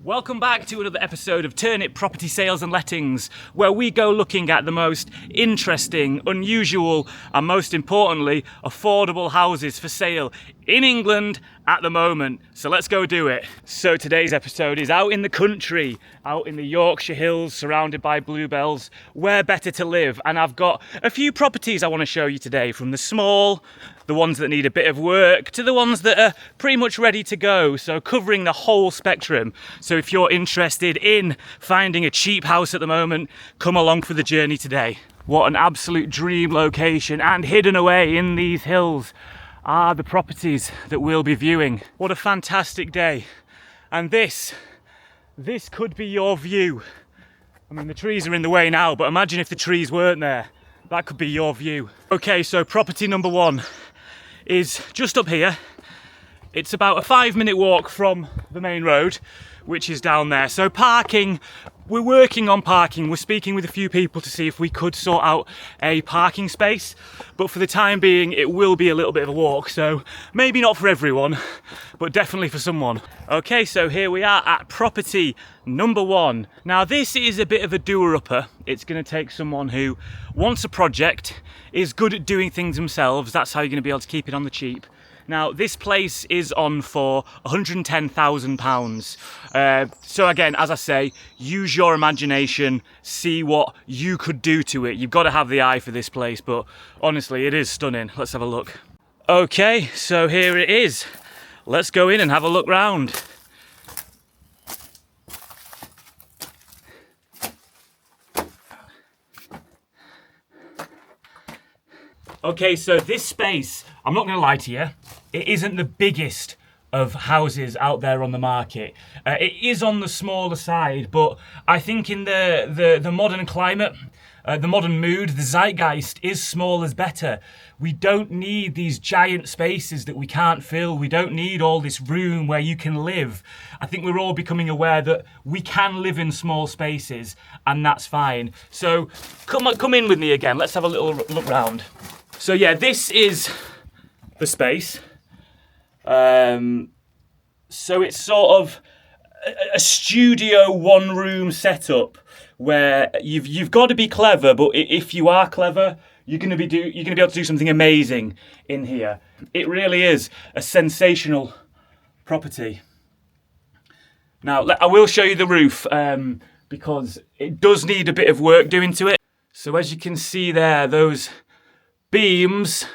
Welcome back to another episode of Turnip Property Sales and Lettings, where we go looking at the most interesting, unusual, and most importantly, affordable houses for sale in England at the moment. So let's go do it. So today's episode is out in the country, out in the Yorkshire hills, surrounded by bluebells. Where better to live? And I've got a few properties I want to show you today, from the small, the ones that need a bit of work, to the ones that are pretty much ready to go. So covering the whole spectrum. So if you're interested in finding a cheap house at the moment, come along for the journey today. What an absolute dream location, and hidden away in these hills are the properties that we'll be viewing. What a fantastic day. And this could be your view. I mean, the trees are in the way now, but imagine if the trees weren't there. That could be your view. Okay, so property number one is just up here. It's about a 5-minute walk from the main road, which is down there. So parking, we're working on parking. We're speaking with a few people to see if we could sort out a parking space, but for the time being, it will be a little bit of a walk. So maybe not for everyone, but definitely for someone. Okay, so here we are at property number one. Now this is a bit of a doer-upper. It's gonna take someone who wants a project, is good at doing things themselves. That's how you're gonna be able to keep it on the cheap. Now, this place is on for £110,000. So again, as I say, use your imagination, see what you could do to it. You've got to have the eye for this place, but honestly, it is stunning. Let's have a look. Okay, so here it is. Let's go in and have a look round. Okay, so this space, I'm not going to lie to you, it isn't the biggest of houses out there on the market. It is on the smaller side, but I think in the modern climate, the modern mood, the zeitgeist is small is better. We don't need these giant spaces that we can't fill. We don't need all this room where you can live. I think we're all becoming aware that we can live in small spaces, and that's fine. So come in with me again. Let's have a little look round. So yeah, this is the space. So it's sort of a studio one-room setup where you've got to be clever, but if you are clever, you're gonna be able to do something amazing in here. It really is a sensational property. Now I will show you the roof because it does need a bit of work doing to it. So as you can see there, those beams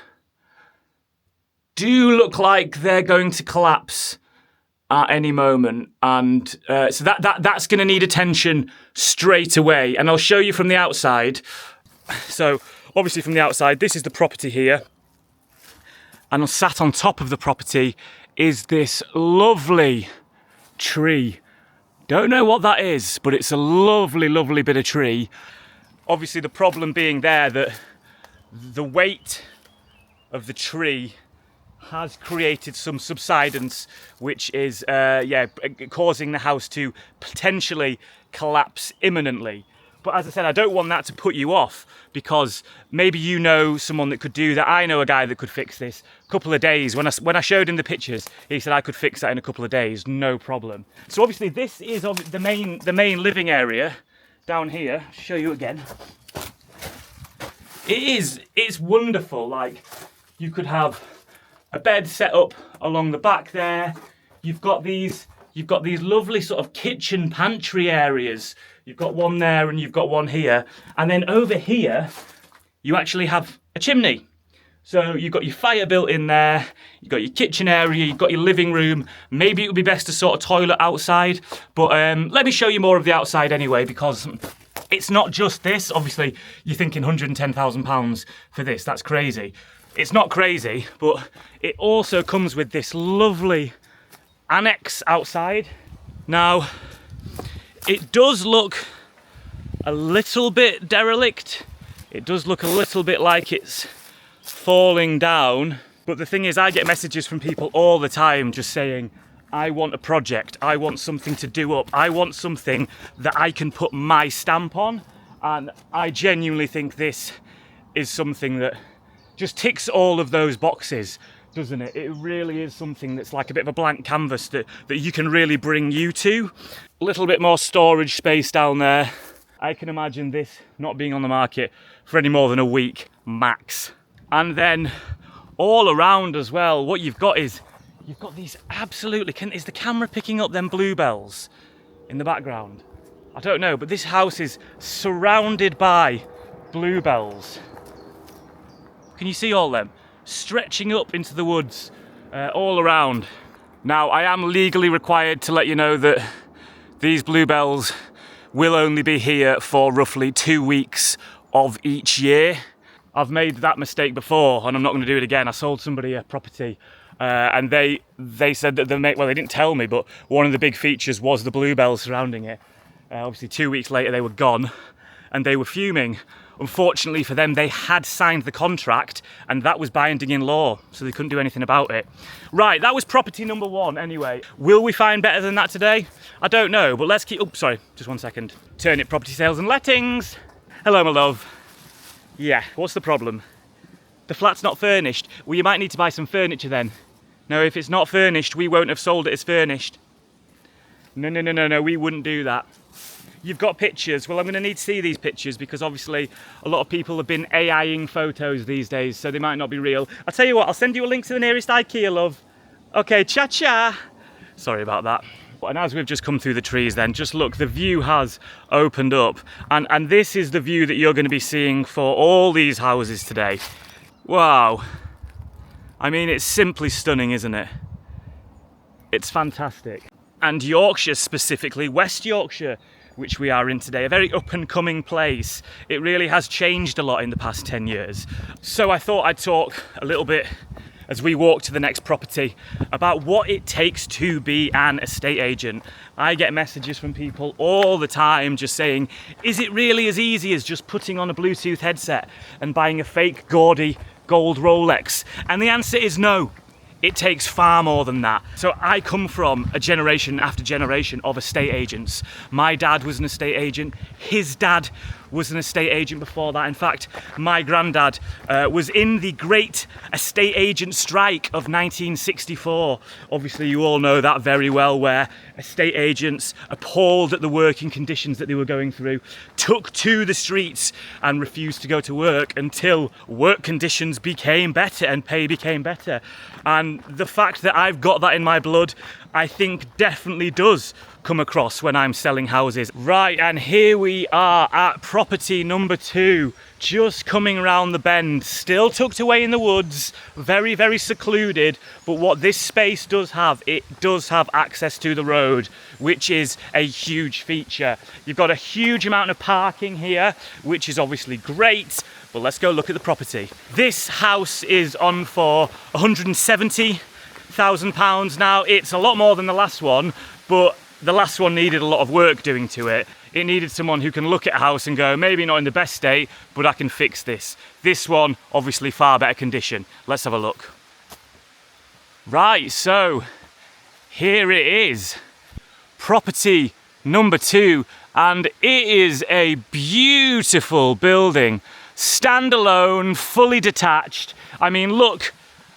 do look like they're going to collapse at any moment, and so that's going to need attention straight away. And I'll show you from the outside. So obviously from the outside, this is the property here, and sat on top of the property is this lovely tree. Don't know what that is, but it's a lovely, lovely bit of tree. Obviously the problem being there that the weight of the tree has created some subsidence, which is causing the house to potentially collapse imminently. But as I said, I don't want that to put you off, because maybe you know someone that could do that. I know a guy that could fix this. A couple of days. When I showed him the pictures, he said I could fix that in a couple of days, no problem. So obviously this is the main living area down here. I'll show you again. It's wonderful. Like, you could have a bed set up along the back there. You've got these lovely sort of kitchen pantry areas. You've got one there and you've got one here. And then over here, you actually have a chimney. So you've got your fire built in there, you've got your kitchen area, you've got your living room. Maybe it would be best to sort of toilet outside, but let me show you more of the outside anyway, because it's not just this. Obviously, you're thinking £110,000 for this. That's crazy. It's not crazy, but it also comes with this lovely annex outside. Now, it does look a little bit derelict. It does look a little bit like it's falling down. But the thing is, I get messages from people all the time just saying, I want a project, I want something to do up, I want something that I can put my stamp on. And I genuinely think this is something that just ticks all of those boxes. doesn't it? It really is something that's like a bit of a blank canvas that you can really bring you to. A little bit more storage space down there. I can imagine this not being on the market for any more than a week max. And then all around as well, what you've got is, you've got these absolutely, is the camera picking up them bluebells in the background? I don't know, but this house is surrounded by bluebells. Can you see all them? Stretching up into the woods all around. Now, I am legally required to let you know that these bluebells will only be here for roughly 2 weeks of each year. I've made that mistake before and I'm not going to do it again. I sold somebody a property and they said that well, they didn't tell me, but one of the big features was the bluebells surrounding it. Obviously 2 weeks later they were gone and they were fuming. Unfortunately for them, they had signed the contract and that was binding in law, so they couldn't do anything about it. Right, that was property number 1 anyway. Will we find better than that today? I don't know, but let's keep... Oh, sorry, just 1 second. Turnip Property Sales and Lettings. Hello, my love. Yeah, what's the problem? The flat's not furnished. Well, you might need to buy some furniture then. No, if it's not furnished, we won't have sold it as furnished. No, we wouldn't do that. You've got pictures. Well, I'm going to need to see these pictures because obviously a lot of people have been AIing photos these days, so they might not be real. I'll tell you what, I'll send you a link to the nearest IKEA, love. Okay, cha-cha. Sorry about that. And as we've just come through the trees then, just look, the view has opened up. And this is the view that you're going to be seeing for all these houses today. Wow. I mean, it's simply stunning, isn't it? It's fantastic. And Yorkshire specifically, West Yorkshire, which we are in today, a very up and coming place. It really has changed a lot in the past 10 years. So I thought I'd talk a little bit as we walk to the next property about what it takes to be an estate agent. I get messages from people all the time just saying, is it really as easy as just putting on a Bluetooth headset and buying a fake gaudy gold Rolex? And the answer is no. It takes far more than that. So I come from a generation after generation of estate agents. My dad was an estate agent. His dad was an estate agent before that. In fact, my granddad was in the great estate agent strike of 1964. Obviously, you all know that very well, where estate agents, appalled at the working conditions that they were going through, took to the streets and refused to go to work until work conditions became better and pay became better. And the fact that I've got that in my blood, I think definitely does come across when I'm selling houses. Right, and here we are at property number 2, just coming around the bend, still tucked away in the woods, very, very secluded. But what this space does have, it does have access to the road, which is a huge feature. You've got a huge amount of parking here, which is obviously great. But let's go look at the property. This house is on for £170,000 now. It's a lot more than the last one, but the last one needed a lot of work doing to it. It needed someone who can look at a house and go, maybe not in the best state, but I can fix this. This one, obviously far better condition. Let's have a look. Right, so here it is. Property number 2, and it is a beautiful building. Standalone, fully detached. I mean, look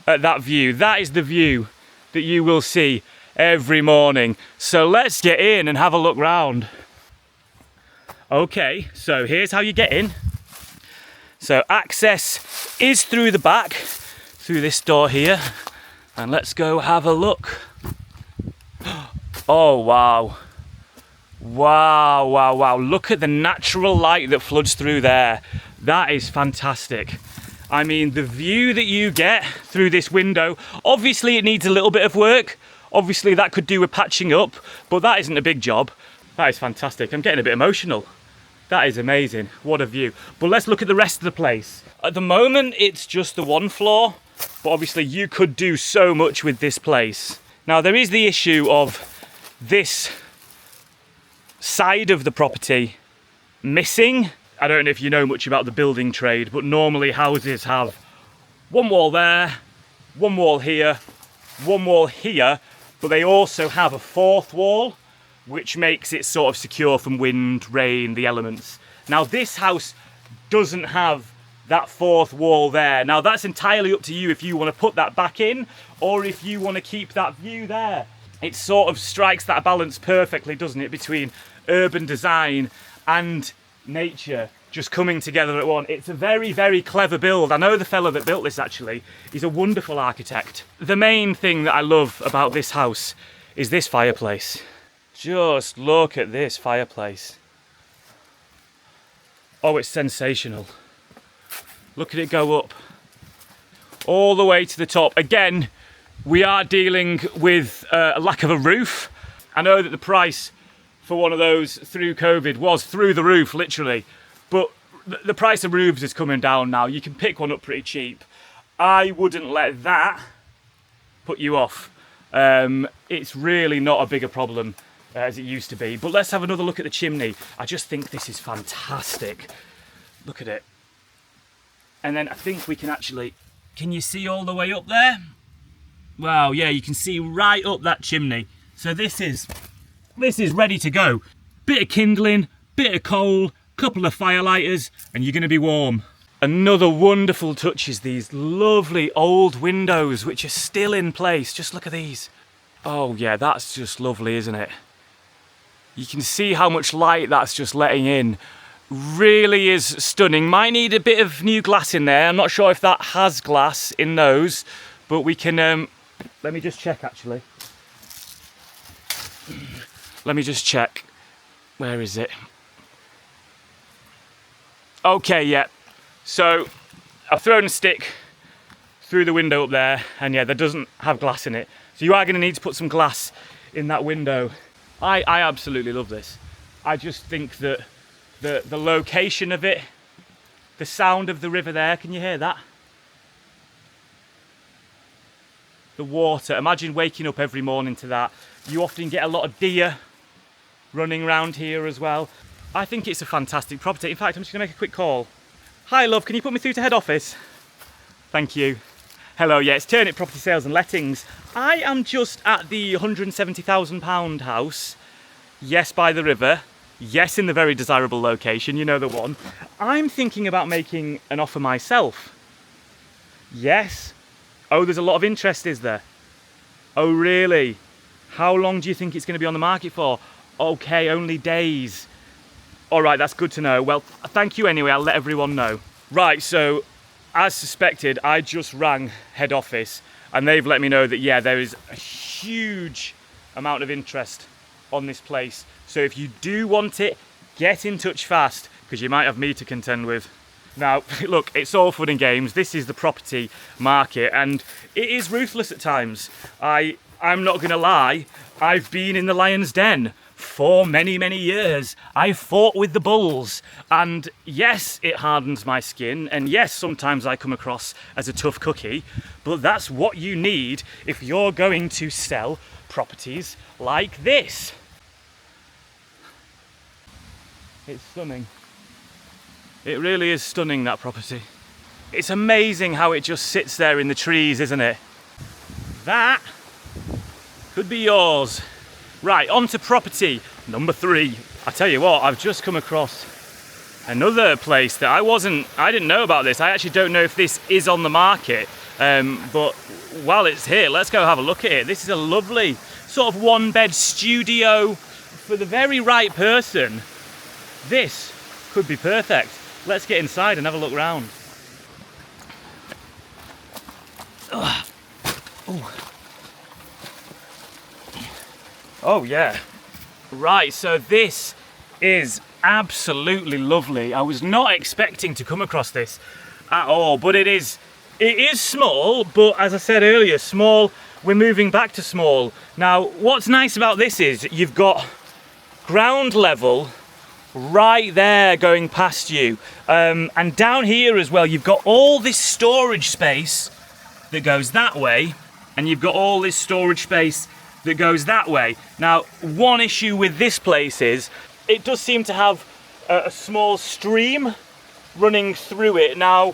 at that view. That is the view that you will see every morning. So let's get in and have a look round. Okay, so here's how you get in. So access is through the back, through this door here. And let's go have a look. Oh, wow. Wow, wow, wow. Look at the natural light that floods through there. That is fantastic. I mean, the view that you get through this window, obviously it needs a little bit of work. Obviously that could do with patching up, but that isn't a big job. That is fantastic. I'm getting a bit emotional. That is amazing. What a view. But let's look at the rest of the place. At the moment, it's just the 1 floor, but obviously you could do so much with this place. Now, there is the issue of this side of the property missing. I don't know if you know much about the building trade, but normally houses have 1 wall there, 1 wall here, 1 wall here, but they also have a 4th wall, which makes it sort of secure from wind, rain, the elements. Now this house doesn't have that fourth wall there. Now that's entirely up to you if you want to put that back in or if you want to keep that view there. It sort of strikes that balance perfectly, doesn't it, between urban design and nature just coming together at one. It's a very, very clever build. I know the fella that built this actually. He's a wonderful architect. The main thing that I love about this house is this fireplace. Just look at this fireplace. Oh, it's sensational. Look at it go up all the way to the top. Again, we are dealing with a lack of a roof. I know that the price for one of those through COVID was through the roof, literally. But the price of roofs is coming down now. You can pick one up pretty cheap. I wouldn't let that put you off. It's really not a bigger problem as it used to be. But let's have another look at the chimney. I just think this is fantastic. Look at it. And then I think we can actually, can you see all the way up there? Wow, yeah, you can see right up that chimney. So this is ready to go. Bit of kindling, bit of coal, couple of firelighters, and you're gonna be warm. Another wonderful touch is these lovely old windows, which are still in place. Just look at these. Oh yeah, that's just lovely, isn't it? You can see how much light that's just letting in. Really is stunning. Might need a bit of new glass in there. I'm not sure if that has glass in those, but we can, let me just check actually. Let me just check. Where is it? Okay, yeah. So I've thrown a stick through the window up there, and yeah, that doesn't have glass in it. So you are going to need to put some glass in that window. I absolutely love this. I just think that the location of it, the sound of the river there, can you hear that? The water, imagine waking up every morning to that. You often get a lot of deer running around here as well. I think it's a fantastic property. In fact, I'm just gonna make a quick call. Hi love, can you put me through to head office? Thank you. Hello, yeah, it's Turnip Property Sales and Lettings. I am just at the £170,000 house. Yes, by the river. Yes, in the very desirable location, you know the one. I'm thinking about making an offer myself. Yes. Oh, there's a lot of interest, is there? Oh, really? How long do you think it's going to be on the market for? Okay, only days. All right, that's good to know. Well, thank you anyway, I'll let everyone know. Right, so as suspected, I just rang head office and they've let me know that, yeah, there is a huge amount of interest on this place. So if you do want it, get in touch fast because you might have me to contend with. Now, look, it's all fun and games. This is the property market and it is ruthless at times. I'm not gonna lie, I've been in the lion's den for many, many years. I've fought with the bulls and yes, it hardens my skin and yes, sometimes I come across as a tough cookie, but that's what you need if you're going to sell properties like this. It's stunning. It really is stunning, that property. It's amazing how it just sits there in the trees, isn't it? That could be yours. Right, on to property number 3. I tell you what, I've just come across another place that I didn't know about this. I actually don't know if this is on the market, but while it's here, let's go have a look at it. This is a lovely sort of one-bed studio for the very right person. This could be perfect. Let's get inside and have a look round. Oh yeah. Right, so this is absolutely lovely. I was not expecting to come across this at all, but it is small, but as I said earlier, small, we're moving back to small. Now, what's nice about this is you've got ground level right there going past you, and down here as well you've got all this storage space that goes that way, and you've got all this storage space that goes that way. Now, one issue with this place is it does seem to have a small stream running through it. Now,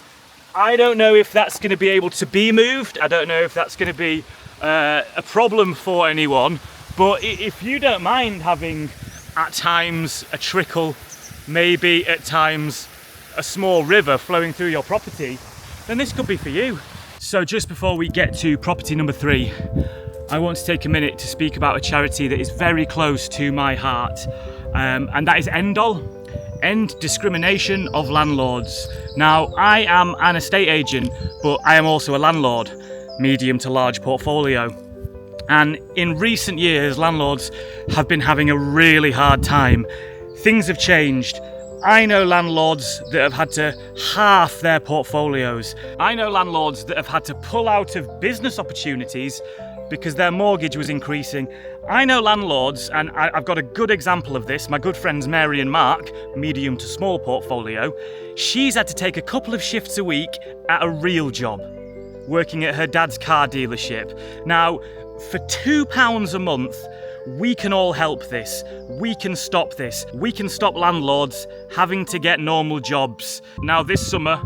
I don't know if that's going to be able to be moved. I don't know if that's going to be a problem for anyone, but if you don't mind having at times a trickle, maybe at times a small river flowing through your property, then this could be for you. So just before we get to property number 3, I want to take a minute to speak about a charity that is very close to my heart, and that is ENDOL. End Discrimination of Landlords. Now, I am an estate agent, but I am also a landlord, medium to large portfolio. And in recent years, landlords have been having a really hard time. Things have changed. I know landlords that have had to halve their portfolios. I know landlords that have had to pull out of business opportunities because their mortgage was increasing. I know landlords, and I've got a good example of this. My good friends Mary and Mark, medium to small portfolio, she's had to take a couple of shifts a week at a real job, working at her dad's car dealership. Now, for £2 a month, we can all help this. We can stop this. We can stop landlords having to get normal jobs. Now, this summer,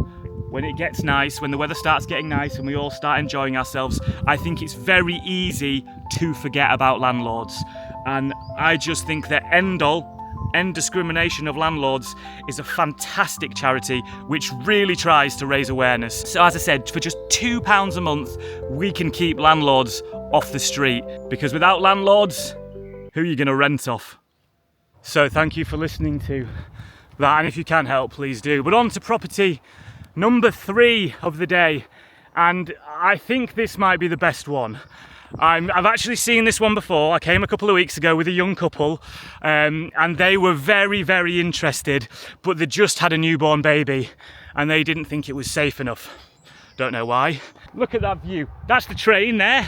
when it gets nice, when the weather starts getting nice and we all start enjoying ourselves, I think it's very easy to forget about landlords. And I just think that ENDOL, End Discrimination of Landlords, is a fantastic charity which really tries to raise awareness. So as I said, for just £2 a month, we can keep landlords off the street, because without landlords, who are you going to rent off? So thank you for listening to that, and if you can help, please do. But on to property number 3 of the day, and I think this might be the best one. I've actually seen this one before. I came a couple of weeks ago with a young couple, and they were very, very interested, but they just had a newborn baby and they didn't think it was safe enough. Don't know why. Look at that view. That's the train there.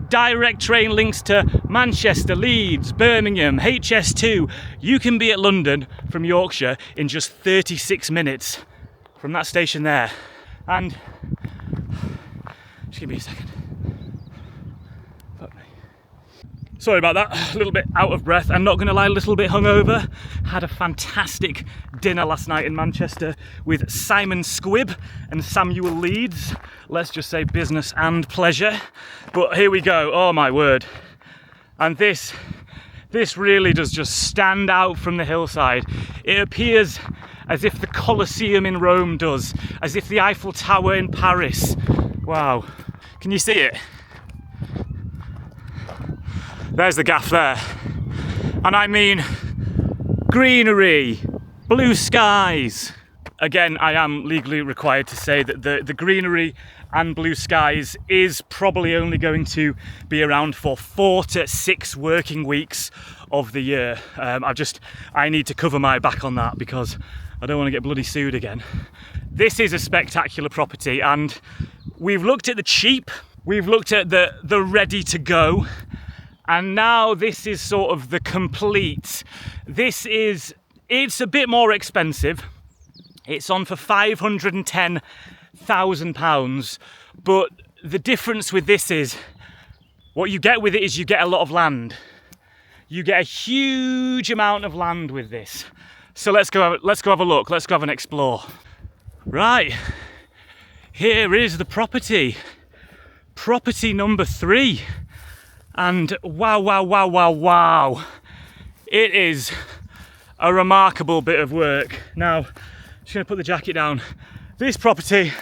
Direct train links to Manchester, Leeds, Birmingham, HS2. You can be at London from Yorkshire in just 36 minutes from that station there. And just give me a second. Sorry about that, a little bit out of breath. I'm not going to lie, a little bit hungover. Had a fantastic dinner last night in Manchester with Simon Squibb and Samuel Leeds. Let's just say business and pleasure. But here we go, oh my word. And this really does just stand out from the hillside. It appears as if the Colosseum in Rome does, as if the Eiffel Tower in Paris. Wow, can you see it? There's the gaff there. And I mean greenery, blue skies. Again, I am legally required to say that the greenery and blue skies is probably only going to be around for 4 to 6 working weeks of the year. I need to cover my back on that because I don't want to get bloody sued again. This is a spectacular property, and we've looked at the cheap, we've looked at the ready to go, and now this is sort of the complete. It's a bit more expensive. It's on for £510,000, but the difference with this is, what you get with it is you get a lot of land. You get a huge amount of land with this. So let's go have a look, let's go have an explore. Right, here is the property. Property number 3. And wow. It is a remarkable bit of work. Now, I'm just gonna put the jacket down. This property,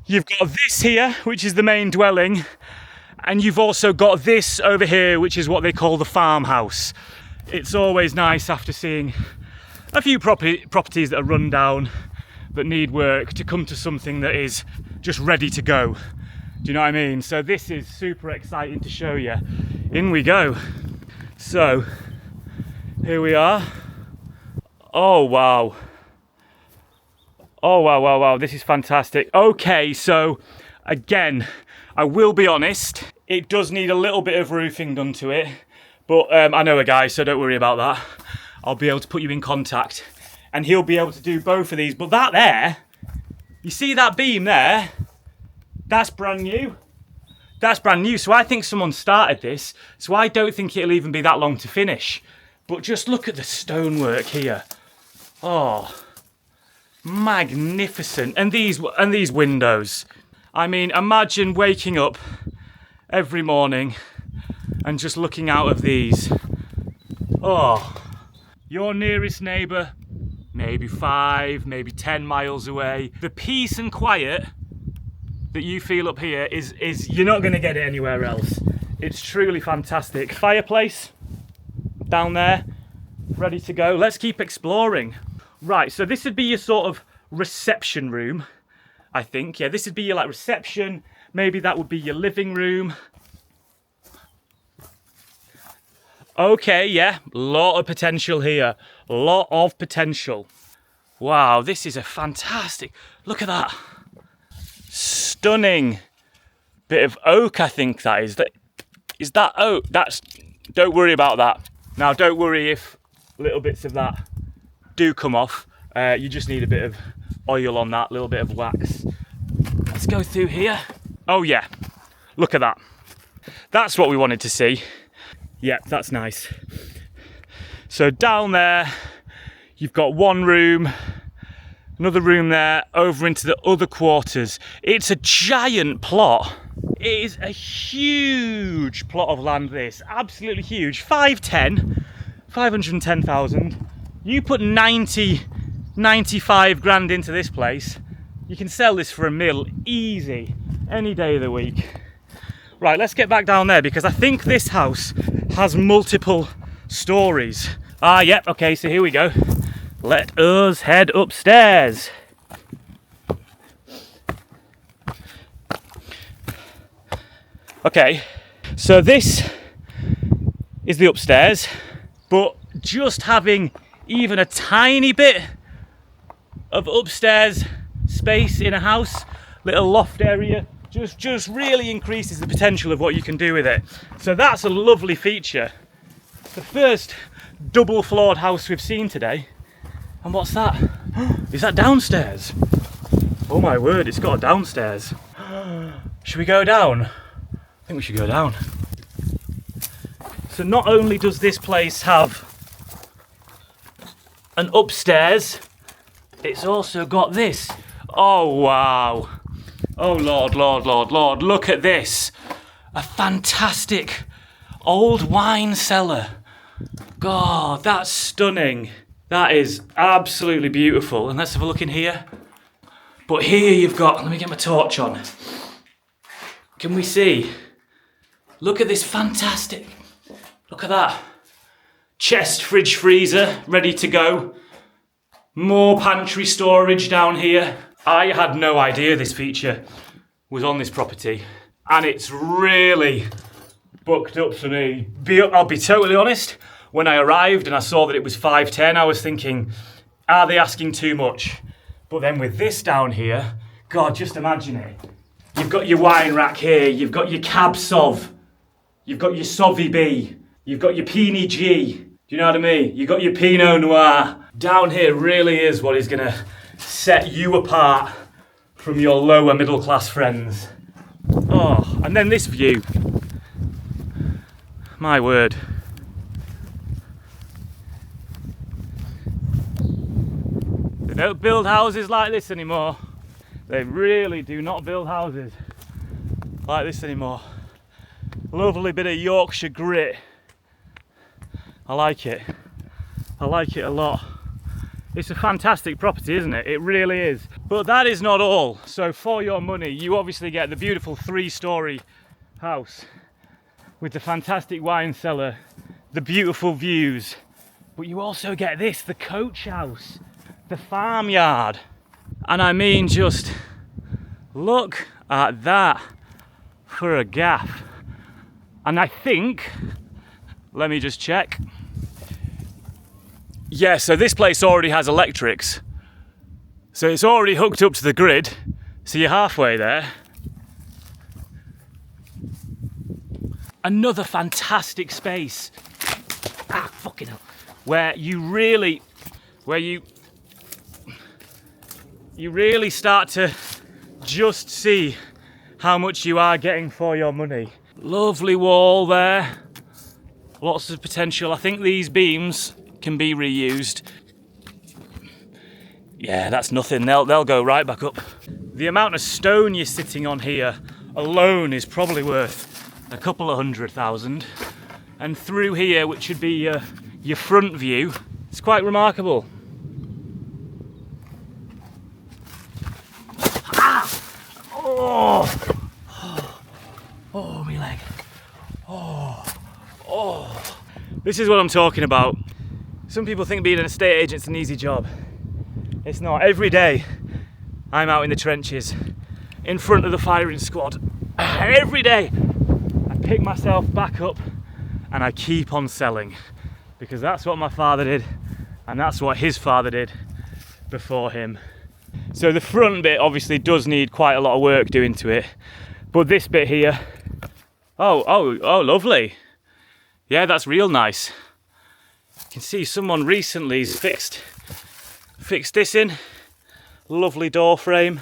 you've got this here, which is the main dwelling, and you've also got this over here, which is what they call the farmhouse. It's always nice after seeing a few properties that are run down, that need work, to come to something that is just ready to go. Do you know what I mean? So this is super exciting to show you. In we go. So, here we are. Oh wow. Oh wow, this is fantastic. Okay, so again, I will be honest, it does need a little bit of roofing done to it, but I know a guy, so don't worry about that. I'll be able to put you in contact and he'll be able to do both of these. But that there, you see that beam there? That's brand new. That's brand new. So I think someone started this. So I don't think it'll even be that long to finish. But just look at the stonework here. Oh, magnificent. And these windows. I mean, imagine waking up every morning and just looking out of these. Oh, your nearest neighbour maybe 5, maybe 10 miles away. The peace and quiet that you feel up here is you're not going to get it anywhere else. It's truly fantastic. Fireplace down there, ready to go. Let's keep exploring. Right, so this would be your sort of reception room, I think. Yeah, this would be your like reception. Maybe that would be your living room. Okay, yeah, lot of potential here. Lot of potential. Wow, this is a fantastic, look at that. Stunning bit of oak, I think that is. Is that oak? Don't worry about that. Now, don't worry if little bits of that do come off. You just need a bit of oil on that, a little bit of wax. Let's go through here. Oh yeah, look at that. That's what we wanted to see. Yep, that's nice. So down there, you've got one room, another room there, over into the other quarters. It's a giant plot. It is a huge plot of land, this. Absolutely huge. 510,000. You put 95 grand into this place, you can sell this for £1 million, easy, any day of the week. Right, let's get back down there because I think this house has multiple stories. Ah, yep, okay, so here we go. Let us head upstairs. Okay, so this is the upstairs, but just having even a tiny bit of upstairs space in a house, little loft area, just really increases the potential of what you can do with it. So that's a lovely feature. The first double floored house we've seen today. And what's that? Is that downstairs? Oh my word, it's got a downstairs. Should we go down? I think we should go down. So not only does this place have an upstairs, it's also got this. Oh wow. Oh Lord, Lord, Lord, Lord, look at this. A fantastic old wine cellar. God, that's stunning. That is absolutely beautiful. And let's have a look in here. But here you've got, let me get my torch on. Can we see? Look at this fantastic, look at that. Chest, fridge, freezer, ready to go. More pantry storage down here. I had no idea this feature was on this property, and it's really booked up for me. I'll be totally honest, when I arrived and I saw that it was 510, I was thinking, are they asking too much? But then with this down here, God, just imagine it. You've got your wine rack here, you've got your Cab Sauv, you've got your Sauvy B, you've got your Pinot G, do you know what I mean? You've got your Pinot Noir. Down here really is what is gonna set you apart from your lower middle class friends. Oh, and then this view. My word. They don't build houses like this anymore. They really do not build houses like this anymore. Lovely bit of Yorkshire grit. I like it. I like it a lot. It's a fantastic property, isn't it? It really is. But that is not all. So for your money, you obviously get the beautiful 3-story house with the fantastic wine cellar, the beautiful views. But you also get this, the coach house, the farmyard. And I mean, just look at that for a gaff. And I think, let me just check. Yeah, so this place already has electrics. So it's already hooked up to the grid. So you're halfway there. Another fantastic space. Ah, fucking hell. Where you really start to just see how much you are getting for your money. Lovely wall there. Lots of potential. I think these beams can be reused. Yeah, that's nothing. They'll go right back up. The amount of stone you're sitting on here alone is probably worth a couple of 100,000. And through here, which should be your front view, it's quite remarkable. Oh, this is what I'm talking about. Some people think being an estate agent's an easy job. It's not. Every day I'm out in the trenches, in front of the firing squad. Every day I pick myself back up and I keep on selling, because that's what my father did and that's what his father did before him. So the front bit obviously does need quite a lot of work doing to it, but this bit here, oh, lovely. Yeah, that's real nice. You can see someone recently's fixed this in. Lovely door frame,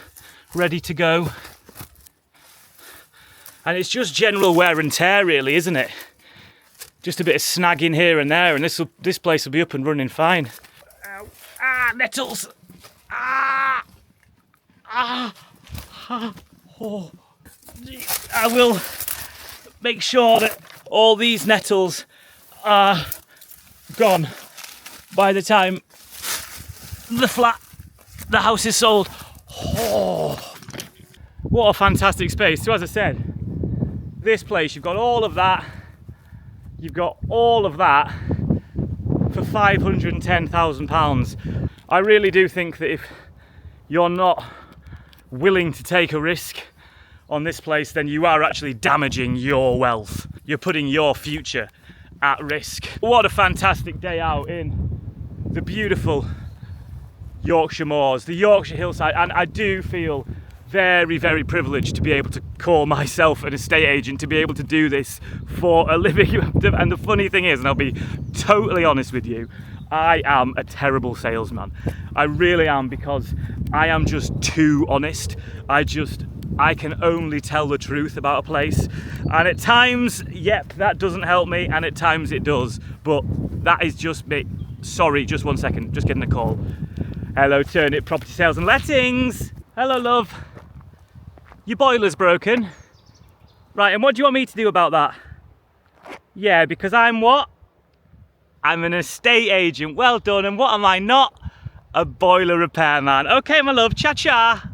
ready to go. And it's just general wear and tear really, isn't it? Just a bit of snagging here and there, and this place will be up and running fine. Ow. Ah, nettles! Ah! Ah! Ah! Oh. I will make sure that all these nettles are gone by the time the house is sold. Oh, what a fantastic space. So as I said, this place, you've got all of that for £510,000. I really do think that if you're not willing to take a risk on this place, then you are actually damaging your wealth. You're putting your future at risk. What a fantastic day out in the beautiful Yorkshire moors, the Yorkshire hillside, and I do feel very, very privileged to be able to call myself an estate agent, to be able to do this for a living. And the funny thing is, and I'll be totally honest with you, I am a terrible salesman. I really am, because I am just too honest. I can only tell the truth about a place, and at times, yep, that doesn't help me, and at times it does, but that is just me. Sorry, just one second, just getting a call. Hello, Turnip Property Sales and Lettings. Hello, love. Your boiler's broken. Right, and what do you want me to do about that? Yeah, because I'm what? I'm an estate agent. Well done. And what am I not? A boiler repairman. Okay, my love, cha-cha.